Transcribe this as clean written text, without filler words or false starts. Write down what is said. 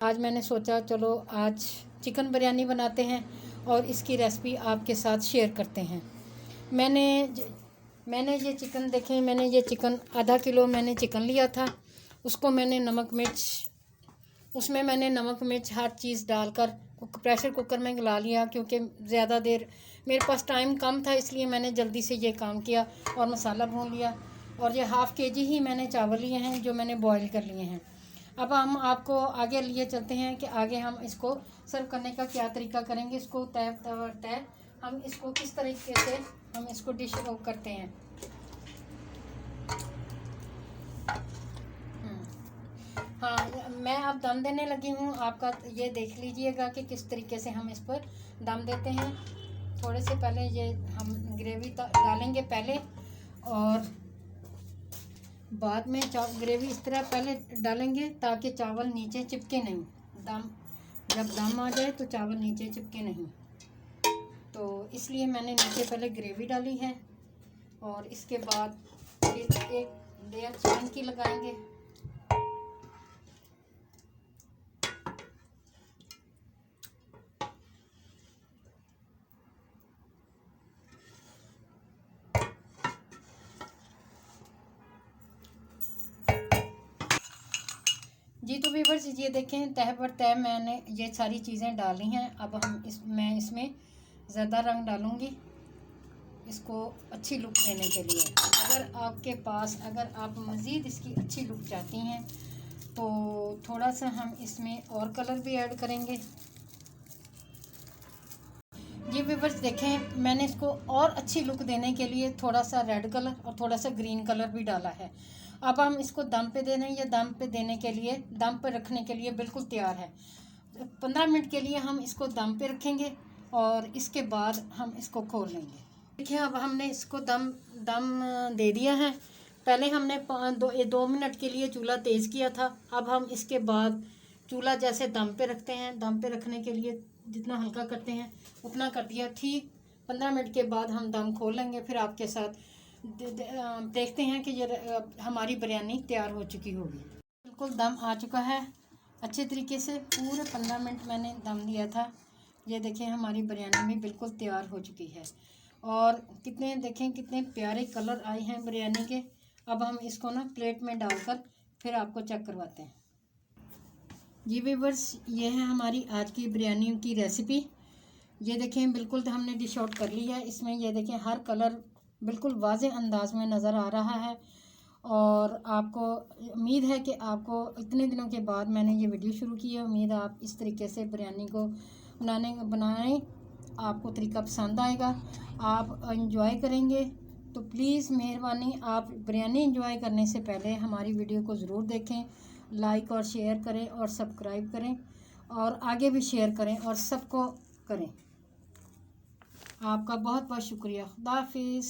आज मैंने सोचा चलो आज चिकन बिरयानी बनाते हैं और इसकी रेसिपी आपके साथ शेयर करते हैं। मैंने मैंने ये चिकन देखें, मैंने ये चिकन आधा किलो मैंने चिकन लिया था। उसको मैंने उसमें मैंने नमक मिर्च हर चीज़ डालकर प्रेशर कुकर में गला लिया, क्योंकि ज़्यादा देर मेरे पास टाइम कम था, इसलिए मैंने जल्दी से ये काम किया और मसाला भून लिया। और ये हाफ़ केजी ही मैंने चावल लिए हैं जो मैंने बॉईल कर लिए हैं। अब हम आपको आगे लिए चलते हैं कि आगे हम इसको सर्व करने का क्या तरीका करेंगे। इसको तय हम इसको किस तरीके से हम इसको डिश करते हैं। हाँ, मैं अब दम देने लगी हूँ। आपका ये देख लीजिएगा कि किस तरीके से हम इस पर दम देते हैं। थोड़े से पहले ये हम ग्रेवी डालेंगे पहले, और बाद में ग्रेवी इस तरह पहले डालेंगे ताकि चावल नीचे चिपके नहीं। जब दम आ जाए तो चावल नीचे चिपके नहीं, तो इसलिए मैंने नीचे पहले ग्रेवी डाली है। और इसके बाद फिर एक लेयर चिकन की लगाएंगे। जी तो व्यूअर्स, ये देखें तह पर तह मैंने ये सारी चीज़ें डाली हैं। अब मैं इसमें ज़्यादा रंग डालूँगी इसको अच्छी लुक देने के लिए। अगर आप मज़ीद इसकी अच्छी लुक चाहती हैं तो थोड़ा सा हम इसमें और कलर भी ऐड करेंगे। जी व्यूअर्स देखें, मैंने इसको और अच्छी लुक देने के लिए थोड़ा सा रेड कलर और थोड़ा सा ग्रीन कलर भी डाला है। अब हम इसको दम पे देने या दम पे देने के लिए, दम पे रखने के लिए बिल्कुल तैयार है। 15 मिनट के लिए हम इसको दम पे रखेंगे और इसके बाद हम इसको खोल लेंगे। देखिए अब हमने इसको दम दे दिया है। पहले हमने 2 मिनट के लिए चूल्हा तेज़ किया था। अब हम इसके बाद चूल्हा जैसे दम पे रखते हैं, दम पे रखने के लिए जितना हल्का करते हैं उतना कर दिया। ठीक 15 मिनट के बाद हम दम खोल लेंगे, फिर आपके साथ देखते हैं कि ये हमारी बिरयानी तैयार हो चुकी होगी। बिल्कुल दम आ चुका है अच्छे तरीके से। पूरे 15 मिनट मैंने दम दिया था। ये देखें हमारी बिरयानी भी बिल्कुल तैयार हो चुकी है। और कितने प्यारे कलर आए हैं बिरयानी के। अब हम इसको ना प्लेट में डालकर फिर आपको चेक करवाते हैं। जी व्यूअर्स, ये है हमारी आज की बिरयानी की रेसिपी। ये देखें बिल्कुल हमने डिश आउट कर ली है। इसमें ये देखें हर कलर बिल्कुल वाज़ेह अंदाज में नज़र आ रहा है। और आपको उम्मीद है कि आपको इतने दिनों के बाद मैंने ये वीडियो शुरू की है, उम्मीद है आप इस तरीके से बिरयानी को बनाएं। आपको तरीका पसंद आएगा, आप इंजॉय करेंगे। तो प्लीज़ मेहरबानी, आप बिरयानी इंजॉय करने से पहले हमारी वीडियो को ज़रूर देखें, लाइक और शेयर करें और सब्सक्राइब करें और आगे भी शेयर करें और सबको करें। आपका बहुत बहुत शुक्रिया। खुदा हाफिज़।